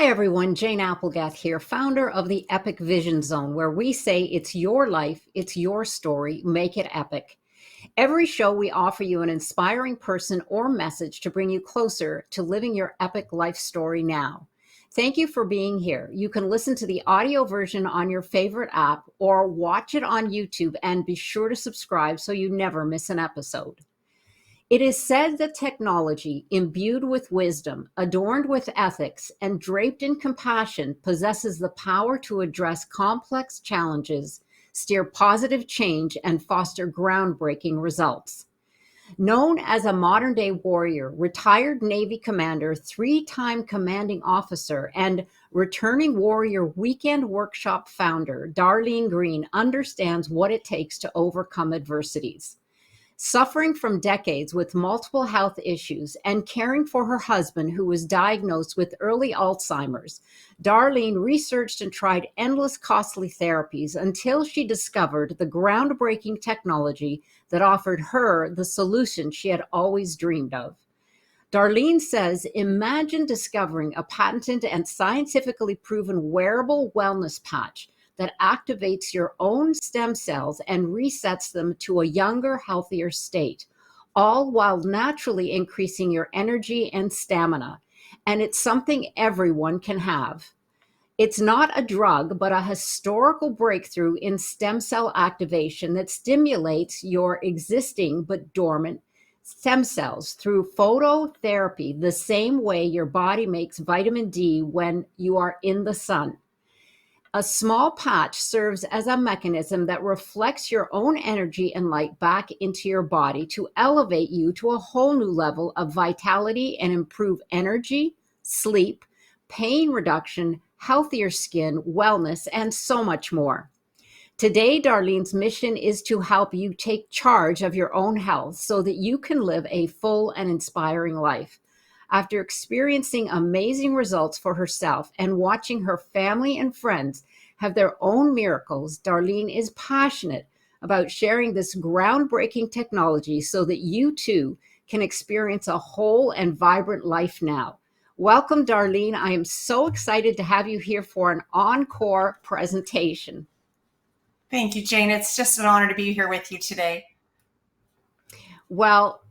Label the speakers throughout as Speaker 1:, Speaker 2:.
Speaker 1: everyone, Jane Applegath here, founder of the Epic Vision Zone, where we say it's your life, it's your story, make it epic. Every show, we offer you an inspiring person or message to bring you closer to living your epic life story now. Thank you for being here. You can listen to the audio version on your favorite app or watch it on YouTube, and be sure to subscribe so you never miss an episode. It is said that technology, imbued with wisdom, adorned with ethics, and draped in compassion, possesses the power to address complex challenges, steer positive change, and foster groundbreaking results. Known as a modern-day warrior, retired Navy commander, three-time commanding officer, and returning warrior weekend workshop founder, Darlene Greene understands what it takes to overcome adversities. Suffering from decades with multiple health issues and caring for her husband, who was diagnosed with early Alzheimer's, Darlene researched and tried endless costly therapies until she discovered the groundbreaking technology that offered her the solution she had always dreamed of. Darlene says, imagine discovering a patented and scientifically proven wearable wellness patch that activates your own stem cells and resets them to a younger, healthier state, all while naturally increasing your energy and stamina. And it's something everyone can have. It's not a drug, but a historical breakthrough in stem cell activation that stimulates your existing but dormant stem cells through phototherapy, the same way your body makes vitamin D when you are in the sun. A small patch serves as a mechanism that reflects your own energy and light back into your body to elevate you to a whole new level of vitality and improve energy, sleep, pain reduction, healthier skin, wellness, and so much more. Today, Darlene's mission is to help you take charge of your own health so that you can live a full and inspiring life. After experiencing amazing results for herself and watching her family and friends have their own miracles, Darlene is passionate about sharing this groundbreaking technology so that you too can experience a whole and vibrant life now. Welcome, Darlene. I am so excited to have you here for an encore presentation.
Speaker 2: Thank you, Jane. It's just an honor to be here with you today.
Speaker 1: Well,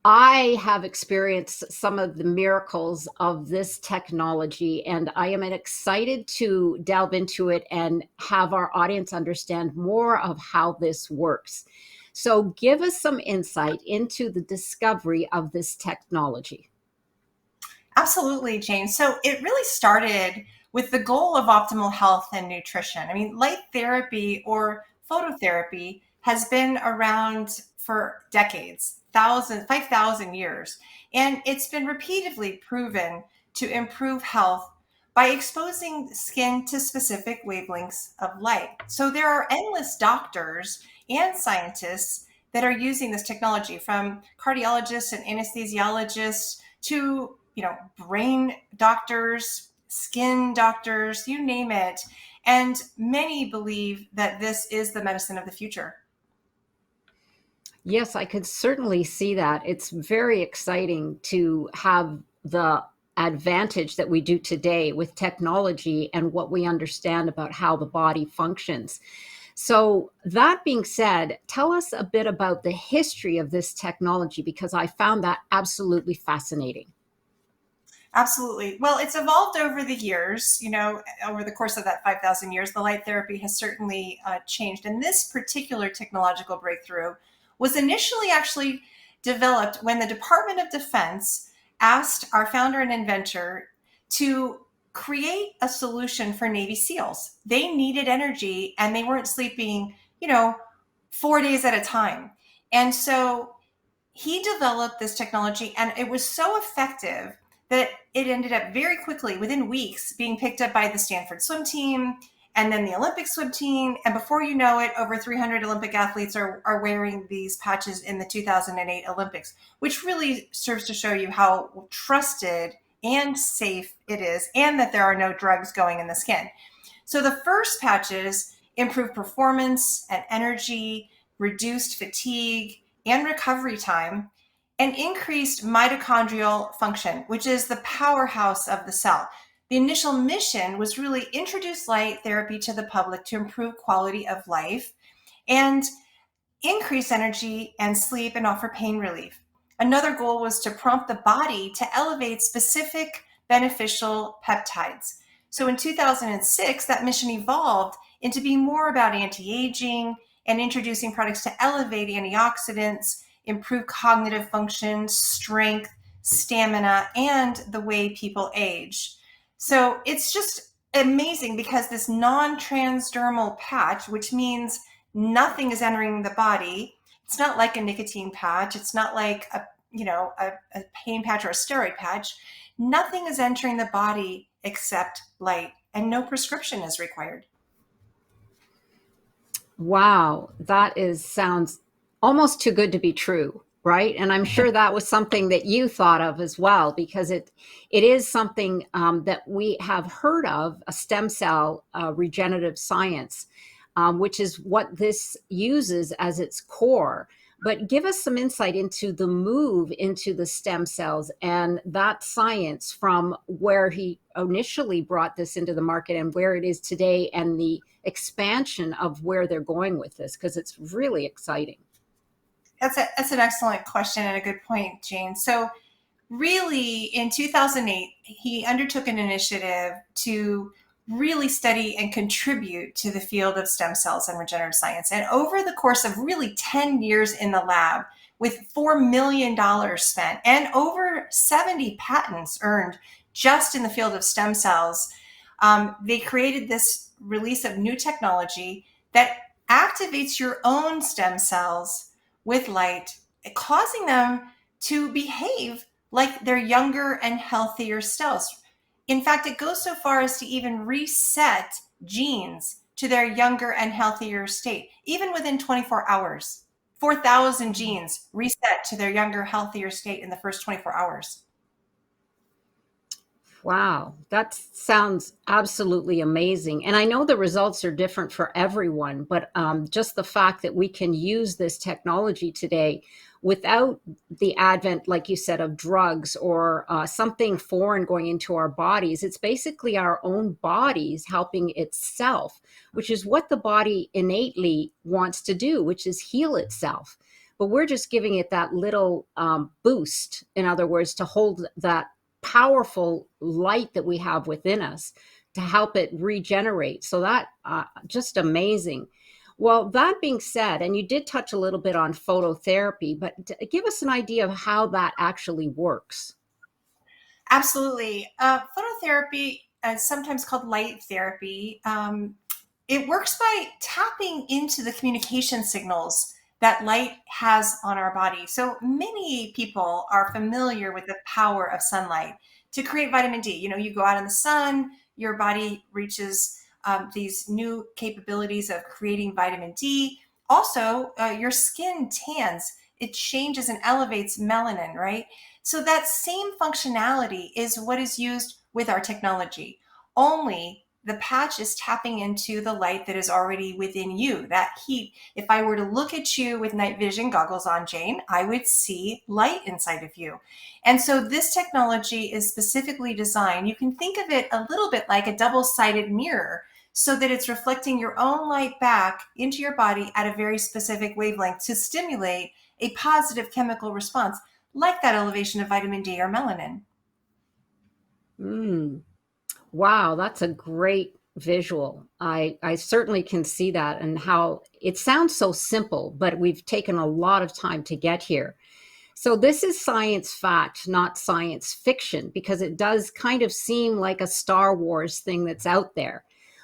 Speaker 1: I have experienced some of the miracles of this technology, and I am excited to delve into it and have our audience understand more of how this works. So give us some insight into the discovery of this technology.
Speaker 2: Absolutely, Jane. So it really started with the goal of optimal health and nutrition. I mean, light therapy or phototherapy has been around for decades, 5,000 years, and it's been repeatedly proven to improve health by exposing skin to specific wavelengths of light. So there are endless doctors and scientists that are using this technology, from cardiologists and anesthesiologists to brain doctors, skin doctors, you name it. And many believe that this is the medicine of the future.
Speaker 1: Yes, I could certainly see that. It's very exciting to have the advantage that we do today with technology and what we understand about how the body functions. So that being said, tell us a bit about the history of this technology, because I found that absolutely fascinating.
Speaker 2: Absolutely. Well, it's evolved over the years, over the course of that 5,000 years. The light therapy has certainly changed. And this particular technological breakthrough was initially actually developed when the Department of Defense asked our founder and inventor to create a solution for Navy SEALs. They needed energy and they weren't sleeping, 4 days at a time. And so he developed this technology, and it was so effective that it ended up very quickly, within weeks, being picked up by the Stanford swim team and then the Olympic swim team. And before you know it, over 300 Olympic athletes are wearing these patches in the 2008 Olympics, which really serves to show you how trusted and safe it is, and that there are no drugs going in the skin. So the first patches improved performance and energy, reduced fatigue and recovery time, and increased mitochondrial function, which is the powerhouse of the cell. The initial mission was really introduce light therapy to the public to improve quality of life and increase energy and sleep and offer pain relief. Another goal was to prompt the body to elevate specific beneficial peptides. So in 2006, that mission evolved into being more about anti-aging and introducing products to elevate antioxidants, improve cognitive function, strength, stamina, and the way people age. So it's just amazing because this non-transdermal patch, which means nothing is entering the body. It's not like a nicotine patch. It's not like a pain patch or a steroid patch. Nothing is entering the body except light, and no prescription is required.
Speaker 1: Wow, sounds almost too good to be true, right? And I'm sure that was something that you thought of as well, because it is something that we have heard of, a stem cell regenerative science, which is what this uses as its core. But give us some insight into the move into the stem cells and that science from where he initially brought this into the market and where it is today, and the expansion of where they're going with this, because it's really exciting.
Speaker 2: That's an excellent question and a good point, Jane. So really, in 2008, he undertook an initiative to really study and contribute to the field of stem cells and regenerative science. And over the course of really 10 years in the lab, with $4 million spent and over 70 patents earned just in the field of stem cells, they created this release of new technology that activates your own stem cells with light, causing them to behave like their younger and healthier selves. In fact, it goes so far as to even reset genes to their younger and healthier state, even within 24 hours. 4,000 genes reset to their younger, healthier state in the first 24 hours.
Speaker 1: Wow, that sounds absolutely amazing. And I know the results are different for everyone, but just the fact that we can use this technology today without the advent, like you said, of drugs or something foreign going into our bodies, it's basically our own bodies helping itself, which is what the body innately wants to do, which is heal itself. But we're just giving it that little boost, in other words, to hold that powerful light that we have within us to help it regenerate. So that just amazing. Well, that being said, and you did touch a little bit on phototherapy, but give us an idea of how that actually works.
Speaker 2: Absolutely. Phototherapy, sometimes called light therapy, it works by tapping into the communication signals that light has on our body. So many people are familiar with the power of sunlight to create vitamin D. You know, you go out in the sun, your body reaches these new capabilities of creating vitamin D. Also, your skin tans, it changes and elevates melanin, right? So that same functionality is what is used with our technology. Only the patch is tapping into the light that is already within you, that heat. If I were to look at you with night vision goggles on, Jane, I would see light inside of you. And so this technology is specifically designed, you can think of it a little bit like a double-sided mirror, so that it's reflecting your own light back into your body at a very specific wavelength to stimulate a positive chemical response, like that elevation of vitamin D or melanin.
Speaker 1: Mm. Wow, that's a great visual. I certainly can see that, and how it sounds so simple, but we've taken a lot of time to get here. So this is science fact, not science fiction, because it does kind of seem like a Star Wars thing that's out there.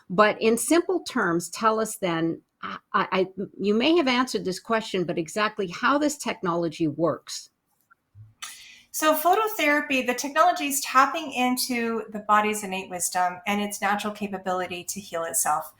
Speaker 1: But in simple terms, tell us then, you may have answered this question, but exactly how this technology works.
Speaker 2: So, phototherapy, the technology is tapping into the body's innate wisdom and its natural capability to heal itself.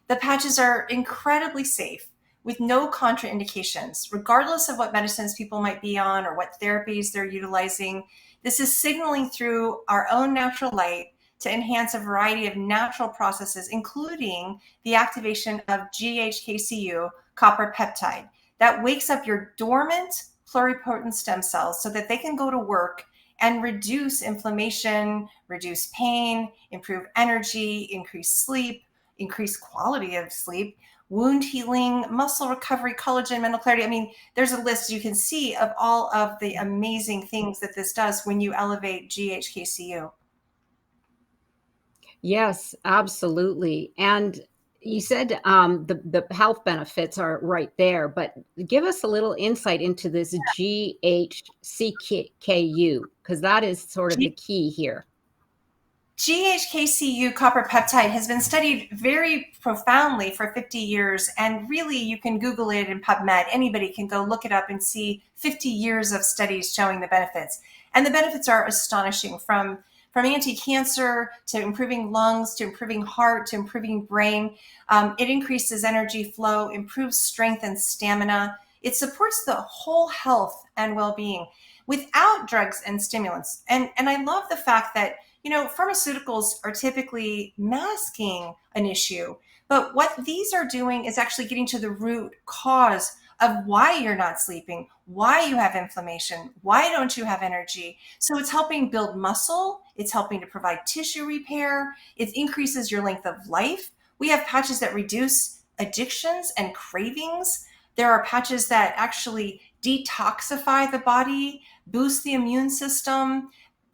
Speaker 2: The patches are incredibly safe with no contraindications, regardless of what medicines people might be on or what therapies they're utilizing. This is signaling through our own natural light to enhance a variety of natural processes, including the activation of GHKCU, copper peptide, that wakes up your dormant pluripotent stem cells so that they can go to work and reduce inflammation, reduce pain, improve energy, increase sleep, increase quality of sleep, wound healing, muscle recovery, collagen, mental clarity. I mean, there's a list you can see of all of the amazing things that this does when you elevate GHKCU.
Speaker 1: Yes, absolutely. And you said the health benefits are right there, but give us a little insight into this GHCKU, because that is sort of the key here.
Speaker 2: GHKCU copper peptide has been studied very profoundly for 50 years, and really you can Google it in PubMed. Anybody can go look it up and see 50 years of studies showing the benefits. And the benefits are astonishing, from anti-cancer to improving lungs, to improving heart, to improving brain. It increases energy flow, improves strength and stamina. It supports the whole health and well-being without drugs and stimulants. And I love the fact that pharmaceuticals are typically masking an issue, but what these are doing is actually getting to the root cause of why you're not sleeping, why you have inflammation, why don't you have energy. So it's helping build muscle, it's helping to provide tissue repair, it increases your length of life. We have patches that reduce addictions and cravings. There are patches that actually detoxify the body, boost the immune system,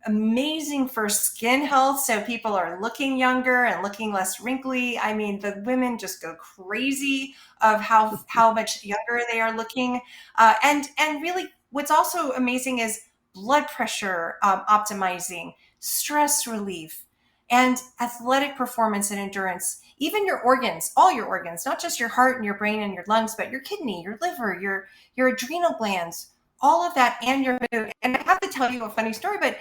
Speaker 2: amazing for skin health. So people are looking younger and looking less wrinkly. I mean, the women just go crazy of how much younger they are looking. And really, what's also amazing is blood pressure optimizing, stress relief, and athletic performance and endurance. Even your organs, all your organs, not just your heart and your brain and your lungs, but your kidney, your liver, your adrenal glands, all of that, and your mood. And I have to tell you a funny story, but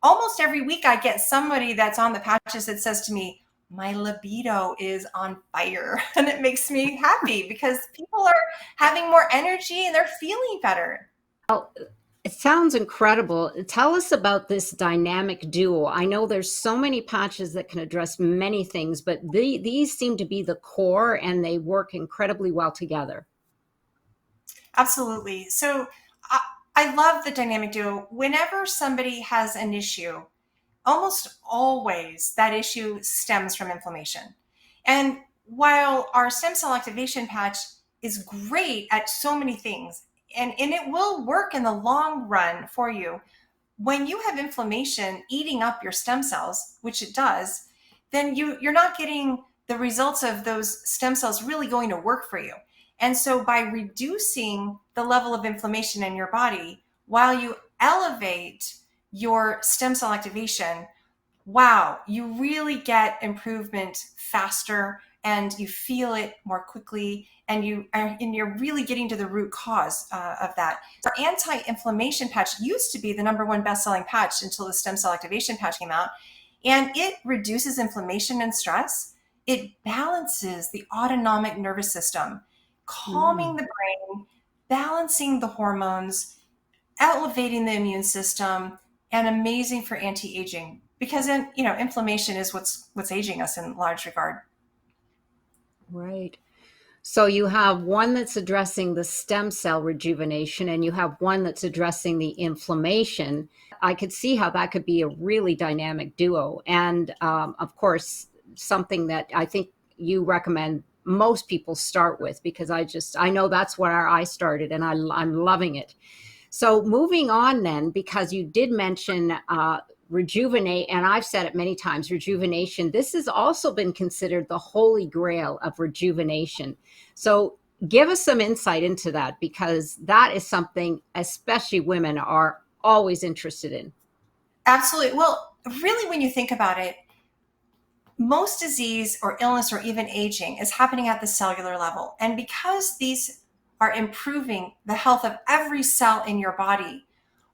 Speaker 2: almost every week I get somebody that's on the patches that says to me, my libido is on fire. And it makes me happy because people are having more energy and they're feeling better.
Speaker 1: Well, it sounds incredible. Tell us about this dynamic duo. I know there's so many patches that can address many things, but these seem to be the core and they work incredibly well together.
Speaker 2: Absolutely. So I, I love the dynamic duo. Whenever somebody has an issue, almost always that issue stems from inflammation. And while our stem cell activation patch is great at so many things, and it will work in the long run for you, when you have inflammation eating up your stem cells, which it does, then you're not getting the results of those stem cells really going to work for you. And so by reducing the level of inflammation in your body while you elevate your stem cell activation, wow, you really get improvement faster and you feel it more quickly, and you're really getting to the root cause of that. Our anti-inflammation patch used to be the number one best-selling patch until the stem cell activation patch came out, and it reduces inflammation and stress. It balances the autonomic nervous system, calming
Speaker 1: Mm.
Speaker 2: the brain, balancing the hormones, elevating the immune system, and amazing for anti-aging, because inflammation is what's aging us in large regard.
Speaker 1: Right. So you have one that's addressing the stem cell rejuvenation and you have one that's addressing the inflammation. I could see how that could be a really dynamic duo. And of course, something that I think you recommend most people start with, because I know that's where I started and I'm loving it. So moving on then, because you did mention rejuvenate, and I've said it many times, rejuvenation, this has also been considered the holy grail of rejuvenation. So give us some insight into that, because that is something especially women are always interested in.
Speaker 2: Absolutely. Well, really, when you think about it, most disease or illness or even aging is happening at the cellular level. And because these are improving the health of every cell in your body,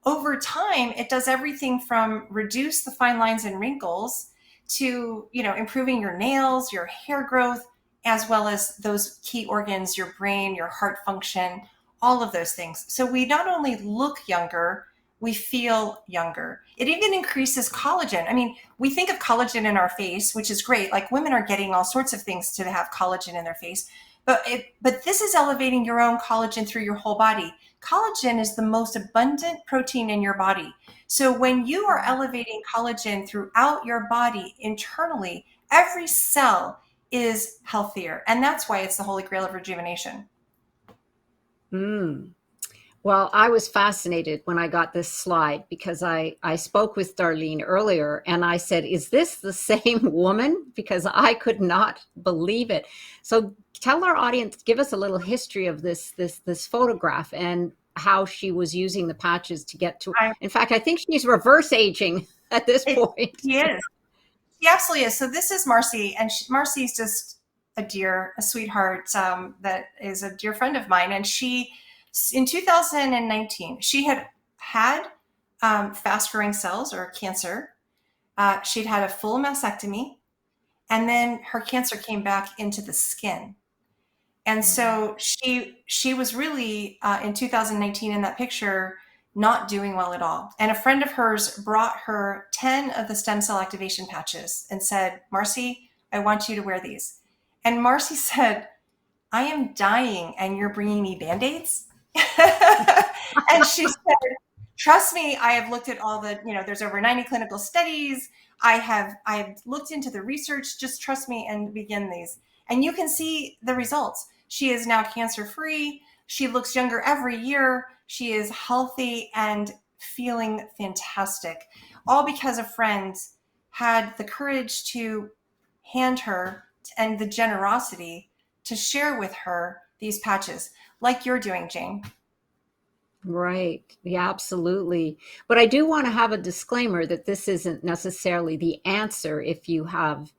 Speaker 2: over time, it does everything from reduce the fine lines and wrinkles to, improving your nails, your hair growth, as well as those key organs, your brain, your heart function, all of those things. So we not only look younger, we feel younger. It even increases collagen. I mean, we think of collagen in our face, which is great. Like, women are getting all sorts of things to have collagen in their face, But this is elevating your own collagen through your whole body. Collagen is the most abundant protein in your body. So when you are elevating collagen throughout your body internally, every cell is healthier. And that's why it's the holy grail of rejuvenation.
Speaker 1: Mm. Well, I was fascinated when I got this slide because I spoke with Darlene earlier and I said, is this the same woman? Because I could not believe it. So tell our audience, give us a little history of this photograph and how she was using the patches to get to.
Speaker 2: I,
Speaker 1: In fact, I think she's reverse aging at this point.
Speaker 2: he is. He absolutely is. So this is Marcy, and Marcy's just a dear, a sweetheart that is a dear friend of mine. And she, in 2019, she had fast growing cells or cancer. She'd had a full mastectomy, and then her cancer came back into the skin. And so she was really in 2019 in that picture not doing well at all. And a friend of hers brought her 10 of the stem cell activation patches and said, Marcy, I want you to wear these. And Marcy said, I am dying and you're bringing me Band-Aids? And she said, trust me, I have looked at all the, there's over 90 clinical studies. I've looked into the research, just trust me and begin these. And you can see the results. She is now cancer-free. She looks younger every year. She is healthy and feeling fantastic, all because a friend had the courage to hand her and the generosity to share with her these patches, like you're doing, Jane.
Speaker 1: Right. Yeah, absolutely. But I do want to have a disclaimer that this isn't necessarily the answer if you have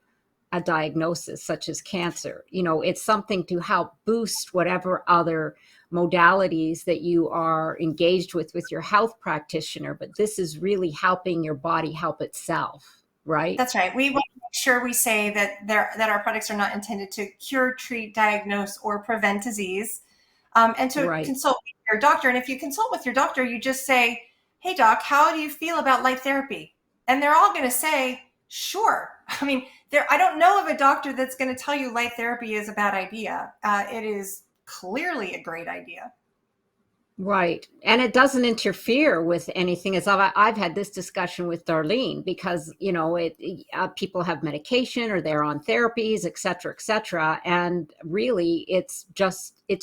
Speaker 1: a diagnosis such as cancer. It's something to help boost whatever other modalities that you are engaged with your health practitioner. But this is really helping your body help itself, right?
Speaker 2: That's right. We want to make sure we say that our products are not intended to cure, treat, diagnose, or prevent disease, and to
Speaker 1: Right.
Speaker 2: consult with your doctor. And if you consult with your doctor, you just say, "Hey, doc, how do you feel about light therapy?" And they're all going to say, "Sure." I mean, I don't know of a doctor that's going to tell you light therapy is a bad idea. It is clearly a great idea.
Speaker 1: Right. And it doesn't interfere with anything. As I've had this discussion with Darlene because, people have medication or they're on therapies, et cetera, et cetera. And really it's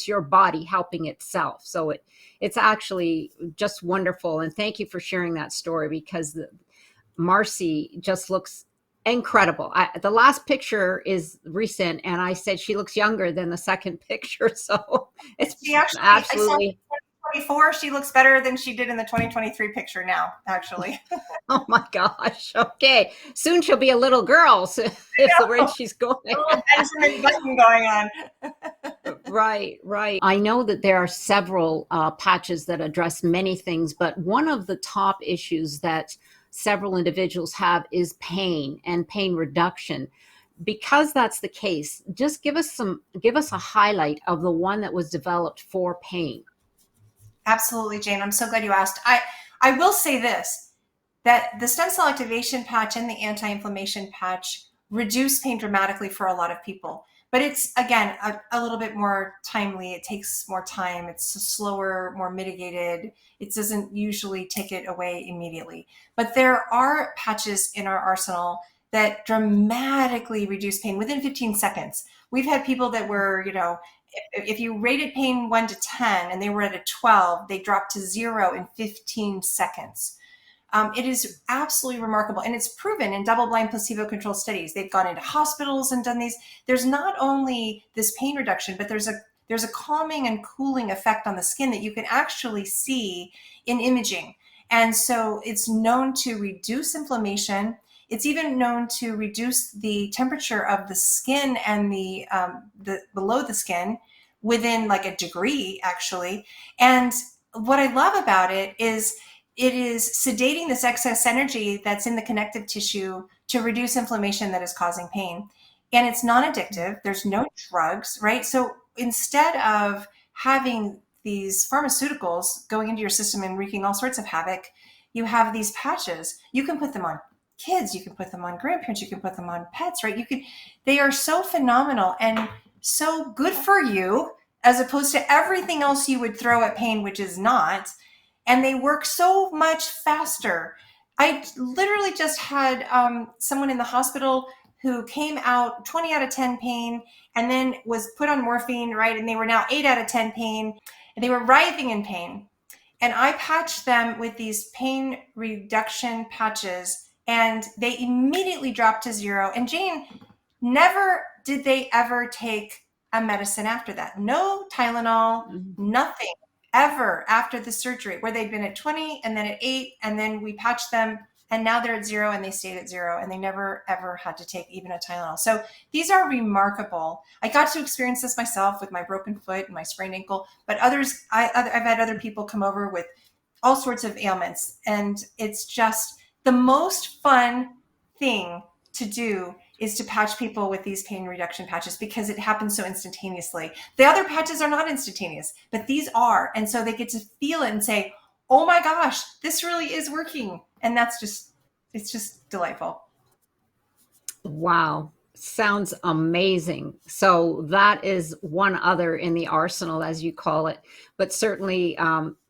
Speaker 1: your body helping itself. So it's actually just wonderful. And thank you for sharing that story because Marcy just looks incredible. The last picture is recent and I said she looks younger than the second picture. So it's
Speaker 2: She actually, I saw
Speaker 1: absolutely.
Speaker 2: 2024, she looks better than she did in the 2023 picture now, actually.
Speaker 1: Oh my gosh. Okay. Soon she'll be a little girl so if the rate she's going.
Speaker 2: A little Benjamin Button going on.
Speaker 1: Right, right. I know that there are several patches that address many things, but one of the top issues that several individuals have is pain and pain reduction. Because that's the case, just give us a highlight of the one that was developed for pain.
Speaker 2: Absolutely, Jane. I'm so glad you asked. I will say this, that the stem cell activation patch and the anti-inflammation patch reduce pain dramatically for a lot of people. But it's, again, a little bit more timely. It takes more time. It's slower, more mitigated. It doesn't usually take it away immediately. But there are patches in our arsenal that dramatically reduce pain within 15 seconds. We've had people that were, if you rated pain 1 to 10 and they were at a 12, they dropped to 0 in 15 seconds. It is absolutely remarkable. And it's proven in double-blind placebo-controlled studies. They've gone into hospitals and done these. There's not only this pain reduction, but there's a calming and cooling effect on the skin that you can actually see in imaging. And so it's known to reduce inflammation. It's even known to reduce the temperature of the skin and the below the skin within like a degree, actually. And what I love about it is sedating this excess energy that's in the connective tissue to reduce inflammation that is causing pain. And it's non-addictive. There's no drugs, right? So instead of having these pharmaceuticals going into your system and wreaking all sorts of havoc, you have these patches. You can put them on kids, you can put them on grandparents, you can put them on pets, right? They are so phenomenal. And so good for you, as opposed to everything else you would throw at pain, which is not. And they work so much faster. I literally just had someone in the hospital who came out 20 out of 10 pain and then was put on morphine, right? And they were now 8 out of 10 pain and they were writhing in pain. And I patched them with these pain reduction patches and they immediately dropped to zero. And Jane, never did they ever take a medicine after that. No Tylenol,
Speaker 1: Mhm.
Speaker 2: nothing ever after the surgery, where they'd been at 20 and then at 8, and then we patched them, and now they're at zero and they stayed at zero, and they never ever had to take even a Tylenol. So these are remarkable. I got to experience this myself with my broken foot and my sprained ankle, but I've had other people come over with all sorts of ailments, and it's just the most fun thing to do is to patch people with these pain reduction patches because it happens so instantaneously. The other patches are not instantaneous, but these are. And so they get to feel it and say, oh my gosh, this really is working. And it's just delightful.
Speaker 1: Wow. Sounds amazing. So that is one other in the arsenal, as you call it, but certainly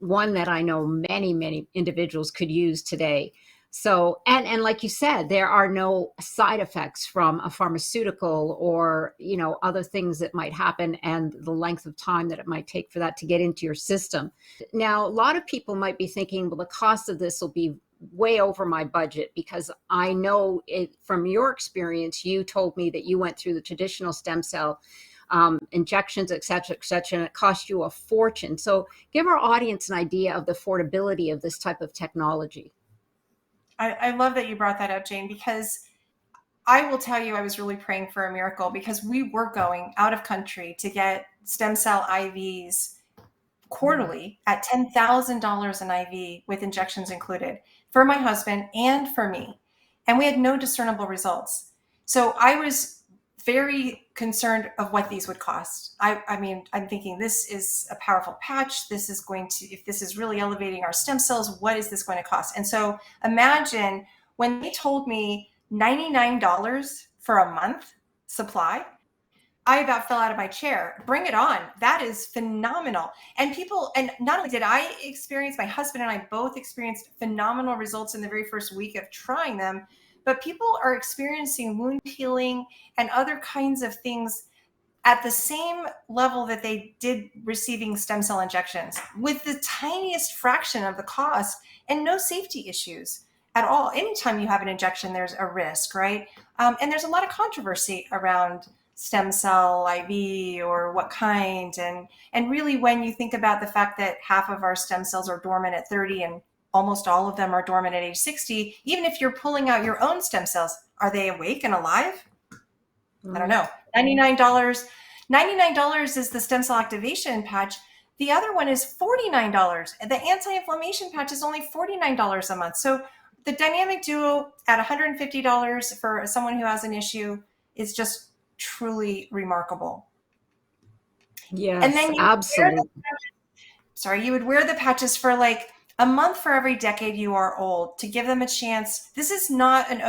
Speaker 1: one that I know many, many individuals could use today. So, and like you said, there are no side effects from a pharmaceutical or, other things that might happen and the length of time that it might take for that to get into your system. Now, a lot of people might be thinking, well, the cost of this will be way over my budget, because I know it from your experience. You told me that you went through the traditional stem cell injections, et cetera, and it cost you a fortune. So give our audience an idea of the affordability of this type of technology.
Speaker 2: I love that you brought that up, Jane, because I will tell you, I was really praying for a miracle because we were going out of country to get stem cell IVs quarterly at $10,000 an IV with injections included for my husband and for me. And we had no discernible results. So I was very concerned of what these would cost. I mean, I'm thinking this is a powerful patch. This is going to, if this is really elevating our stem cells, what is this going to cost? And so imagine when they told me $99 for a month supply, I about fell out of my chair. Bring it on. That is phenomenal. And people, and not only did I experience, my husband and I both experienced phenomenal results in the very first week of trying them, but people are experiencing wound healing and other kinds of things at the same level that they did receiving stem cell injections with the tiniest fraction of the cost and no safety issues at all. Anytime you have an injection, there's a risk, right? And there's a lot of controversy around stem cell IV or what kind. And really, when you think about the fact that half of our stem cells are dormant at 30 and almost all of them are dormant at age 60, even if you're pulling out your own stem cells, are they awake and alive? I don't know. $99. $99 is the stem cell activation patch. The other one is $49. The anti-inflammation patch is only $49 a month. So the dynamic duo at $150 for someone who has an issue is just truly remarkable. And
Speaker 1: Yes,
Speaker 2: then
Speaker 1: absolutely.
Speaker 2: you would wear the patches for like a month for every decade you are old to give them a chance. Uh, This is not an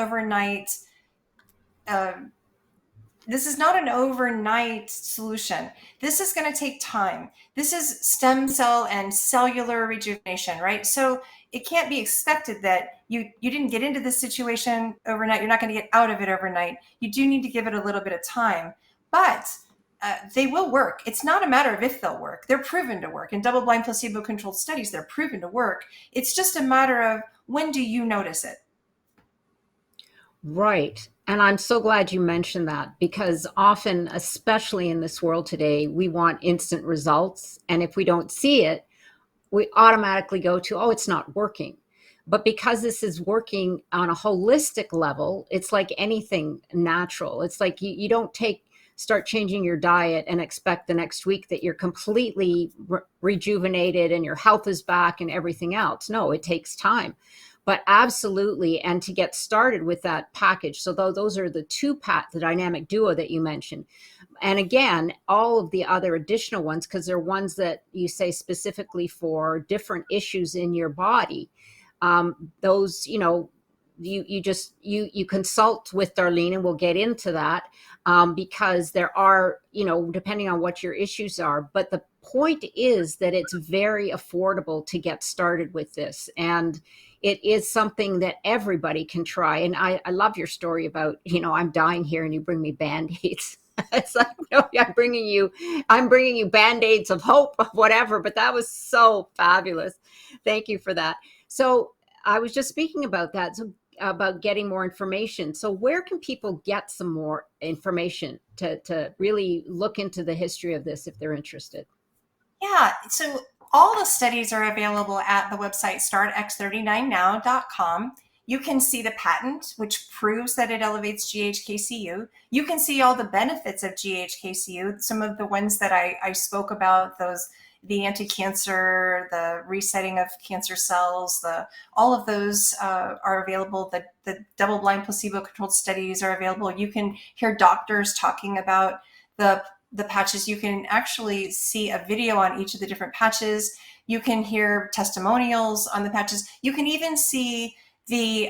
Speaker 2: overnight solution. This is going to take time. This is stem cell and cellular rejuvenation, right? So it can't be expected that you didn't get into this situation overnight. You're not going to get out of it overnight. You do need to give it a little bit of time, but they will work. It's not a matter of if they'll work. They're proven to work. In double-blind placebo-controlled studies, they're proven to work. It's just a matter of when do you notice it?
Speaker 1: Right. And I'm so glad you mentioned that, because often, especially in this world today, we want instant results. And if we don't see it, we automatically go to, oh, it's not working. But because this is working on a holistic level, it's like anything natural. It's like you don't start changing your diet and expect the next week that you're completely rejuvenated and your health is back and everything else. No, it takes time. But absolutely, and to get started with that package. So those are the the dynamic duo that you mentioned. And again, all of the other additional ones, because they're ones that you say specifically for different issues in your body. Those, you consult with Darlene, and we'll get into that, because there are, depending on what your issues are. But the point is that it's very affordable to get started with this, and it is something that everybody can try. And I love your story about, I'm dying here and you bring me band-aids. It's like, no, I'm bringing you band-aids of hope, of whatever. But that was so fabulous. Thank you for that. So I was just speaking about that. So about getting more information. So where can people get some more information to really look into the history of this if they're interested?
Speaker 2: Yeah, so all the studies are available at the website startx39now.com. You can see the patent, which proves that it elevates GHKCU. You can see all the benefits of GHKCU, some of the ones that I spoke about, the anti-cancer, the resetting of cancer cells, all of those are available. The double-blind placebo-controlled studies are available. You can hear doctors talking about the patches. You can actually see a video on each of the different patches. You can hear testimonials on the patches. You can even see the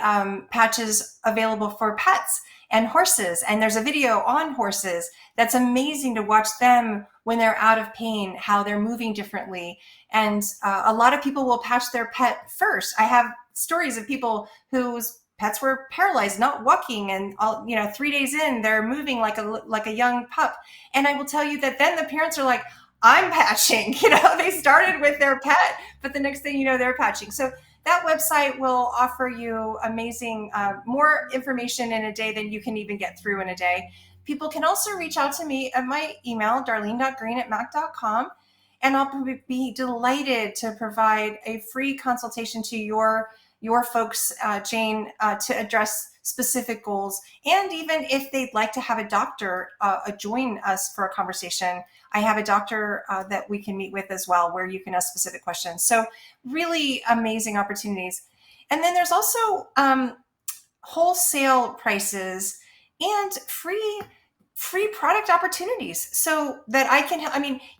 Speaker 2: patches available for pets and horses. And there's a video on horses that's amazing to watch them when they're out of pain, how they're moving differently. And a lot of people will patch their pet first. I have stories of people whose pets were paralyzed, not walking, and 3 days in, they're moving like a young pup. And I will tell you that then the parents are like, I'm patching. They started with their pet, but the next thing you know, they're patching. So that website will offer you amazing, more information in a day than you can even get through in a day. People can also reach out to me at my email, darlene.greene@mac.com, and I'll be delighted to provide a free consultation to your folks, Jane, to address specific goals. And even if they'd like to have a doctor join us for a conversation, I have a doctor that we can meet with as well, where you can ask specific questions. So really amazing opportunities. And then there's also wholesale prices and free product opportunities, so that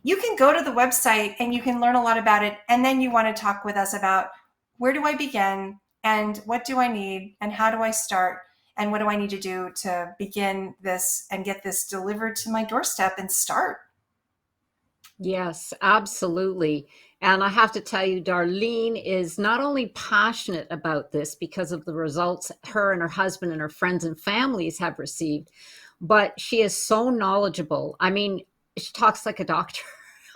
Speaker 2: you can go to the website and you can learn a lot about it. And then you want to talk with us about, where do I begin, and what do I need, and how do I start, and what do I need to do to begin this and get this delivered to my doorstep and start.
Speaker 1: Yes, absolutely. And I have to tell you, Darlene is not only passionate about this because of the results her and her husband and her friends and families have received, but she is so knowledgeable. I mean, she talks like a doctor.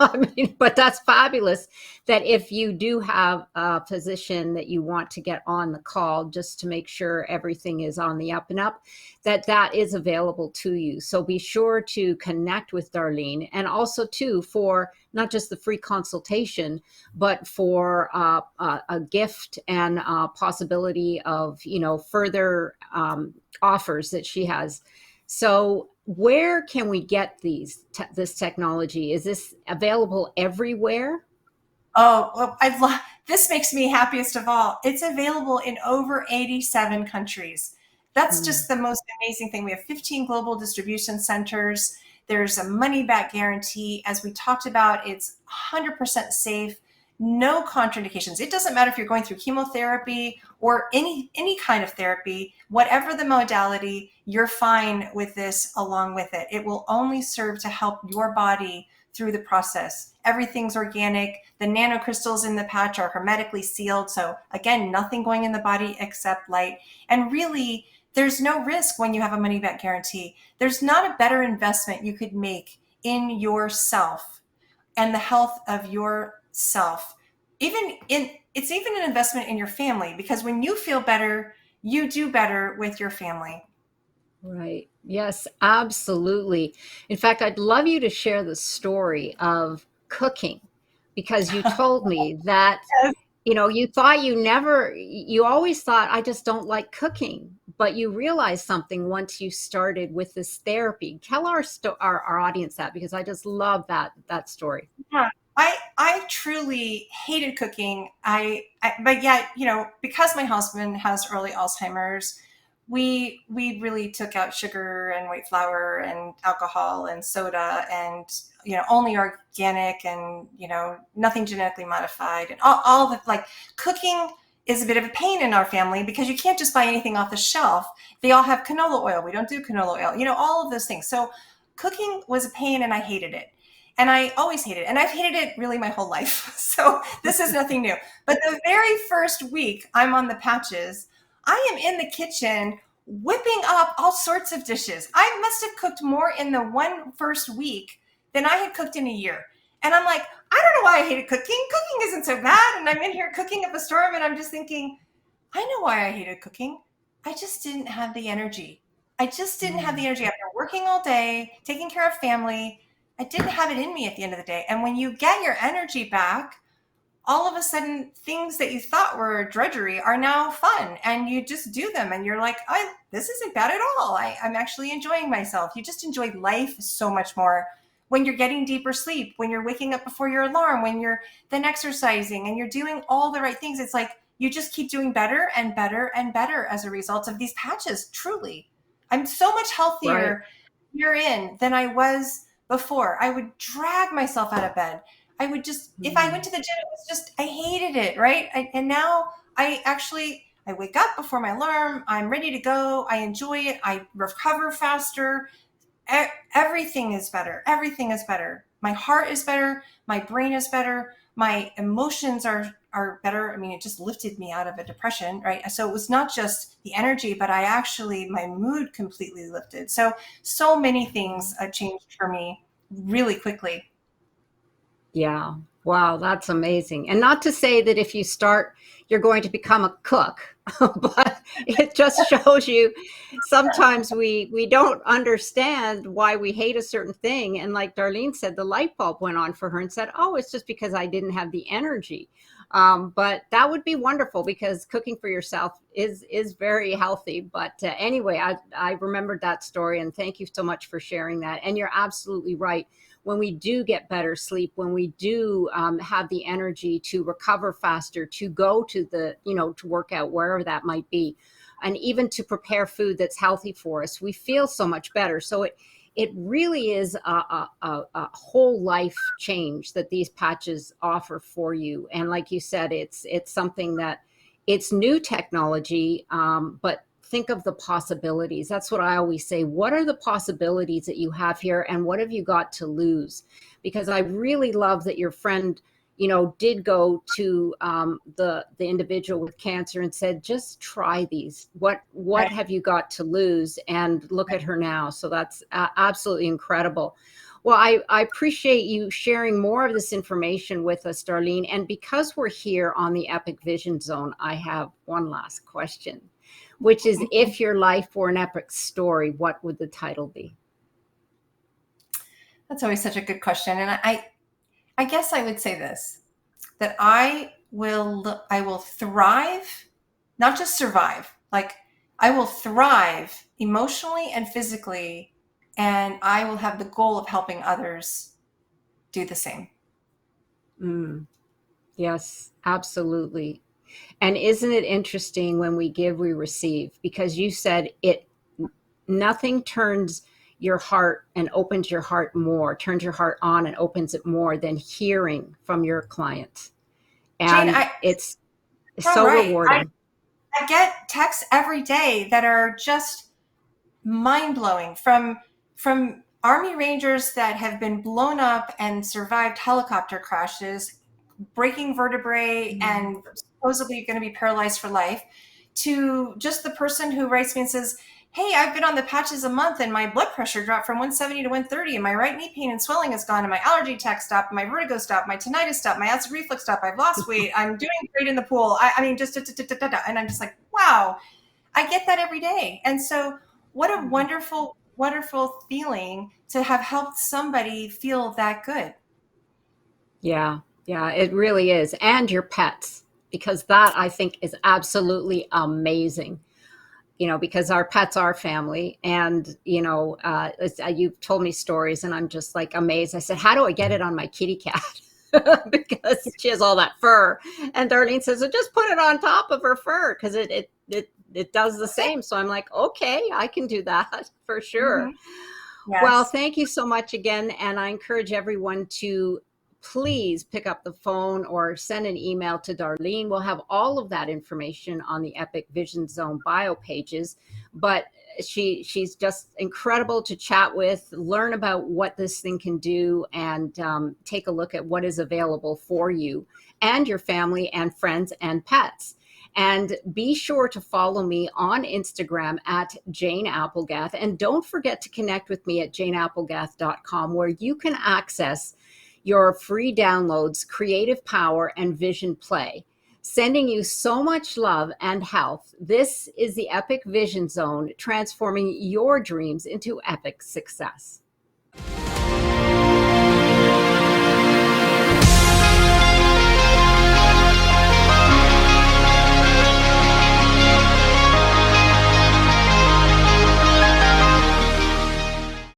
Speaker 1: I mean, but that's fabulous that if you do have a physician that you want to get on the call just to make sure everything is on the up and up, that is available to you. So be sure to connect with Darlene, and also too, for not just the free consultation, but for a gift and possibility of, further offers that she has. So where can we get this technology? Is this available everywhere?
Speaker 2: Oh, well, this makes me happiest of all. It's available in over 87 countries. That's
Speaker 1: Hmm.
Speaker 2: just the most amazing thing. We have 15 global distribution centers. There's a money back guarantee. As we talked about, it's 100% safe, no contraindications. It doesn't matter if you're going through chemotherapy or any kind of therapy, whatever the modality, you're fine with this along with it. It will only serve to help your body through the process. Everything's organic. The nanocrystals in the patch are hermetically sealed. So again, nothing going in the body except light. And really, there's no risk when you have a money back guarantee. There's not a better investment you could make in yourself and the health of yourself. It's even an investment in your family, because when you feel better, you do better with your family.
Speaker 1: Right. Yes, absolutely. In fact, I'd love you to share the story of cooking, because you told me that, you always thought, I just don't like cooking, but you realized something once you started with this therapy. Tell our audience that, because I just love that story.
Speaker 2: Yeah. I truly hated cooking. But yet, because my husband has early Alzheimer's, we really took out sugar and white flour and alcohol and soda, and only organic, and nothing genetically modified, and all the, like, cooking is a bit of a pain in our family because you can't just buy anything off the shelf. They all have canola oil. We don't do canola oil, all of those things. So cooking was a pain and I hated it. And I always hated it. And I've hated it really my whole life. So this is nothing new. But the very first week I'm on the patches, I am in the kitchen whipping up all sorts of dishes. I must have cooked more in the first week than I had cooked in a year. And I'm like, I don't know why I hated cooking. Cooking isn't so bad. And I'm in here cooking up a storm and I'm just thinking, I know why I hated cooking. I just didn't have the energy. I just didn't have the energy after working all day, taking care of family. I didn't have it in me at the end of the day. And when you get your energy back, all of a sudden things that you thought were drudgery are now fun and you just do them and you're like, this isn't bad at all. I'm actually enjoying myself. You just enjoy life so much more when you're getting deeper sleep, when you're waking up before your alarm, when you're then exercising and you're doing all the right things. It's like you just keep doing better and better and better as a result of these patches. Truly, I'm so much healthier year in than I was before. I would drag myself out of bed. I would just, if I went to the gym, it was just, I hated it, right? And now I wake up before my alarm. I'm ready to go. I enjoy it. I recover faster. Everything is better. Everything is better. My heart is better. My brain is better. My emotions are better. I mean, it just lifted me out of a depression, right? So it was not just the energy, but my mood completely lifted. So many things changed for me really quickly.
Speaker 1: Yeah. Wow, that's amazing. And not to say that if you start, you're going to become a cook, but it just shows you sometimes we don't understand why we hate a certain thing. And like Darlene said, the light bulb went on for her and said, oh, it's just because I didn't have the energy. But that would be wonderful because cooking for yourself is very healthy. But anyway, I remembered that story and thank you so much for sharing that. And you're absolutely right. When we do get better sleep, when we do have the energy to recover faster, to go to to work out wherever that might be, and even to prepare food that's healthy for us, we feel so much better. So it really is a whole life change that these patches offer for you. And like you said, it's something that it's new technology, but think of the possibilities. That's what I always say. What are the possibilities that you have here and what have you got to lose? Because I really love that your friend, did go to the individual with cancer and said, just try these. What
Speaker 2: Right.
Speaker 1: have you got to lose? And look at her now. So that's absolutely incredible. Well, I appreciate you sharing more of this information with us, Darlene. And because we're here on the Epic Vision Zone, I have one last question, which is, if your life were an epic story, what would the title be?
Speaker 2: That's always such a good question. And I guess I would say this, that I will thrive, not just survive. Like I will thrive emotionally and physically, and I will have the goal of helping others do the same.
Speaker 1: Mm, yes, absolutely. And isn't it interesting when we give, we receive? Because you said nothing turns your heart and opens your heart more, turns your heart on and opens it more than hearing from your clients.
Speaker 2: Jane,
Speaker 1: And it's
Speaker 2: you're
Speaker 1: so
Speaker 2: right.
Speaker 1: rewarding.
Speaker 2: I get texts every day that are just mind blowing from Army Rangers that have been blown up and survived helicopter crashes, breaking vertebrae, and supposedly going to be paralyzed for life, to just the person who writes me and says, hey, I've been on the patches a month and my blood pressure dropped from 170 to 130 and my right knee pain and swelling is gone and my allergy attack stopped, my vertigo stopped, my tinnitus stopped, my acid reflux stopped, I've lost weight, I'm doing great in the pool. I mean, just and I'm just like, wow, I get that every day. And so what a wonderful, wonderful feeling to have helped somebody feel that good.
Speaker 1: Yeah, yeah, it really is. And your pets, because that I think is absolutely amazing. Because our pets are family. And, you've told me stories and I'm just like amazed. I said, how do I get it on my kitty cat? Because she has all that fur. And Darlene says, well, just put it on top of her fur because it does the same. So I'm like, okay, I can do that for sure.
Speaker 2: Mm-hmm.
Speaker 1: Well,
Speaker 2: Yes.
Speaker 1: thank you so much again. And I encourage everyone to please pick up the phone or send an email to Darlene. We'll have all of that information on the Epic Vision Zone bio pages. But she's just incredible to chat with, learn about what this thing can do, and take a look at what is available for you and your family and friends and pets. And be sure to follow me on Instagram at Jane Applegath. And don't forget to connect with me at janeapplegath.com, where you can access your free downloads, Creative Power and Vision Play. Sending you so much love and health. This is the Epic Vision Zone, transforming your dreams into epic success.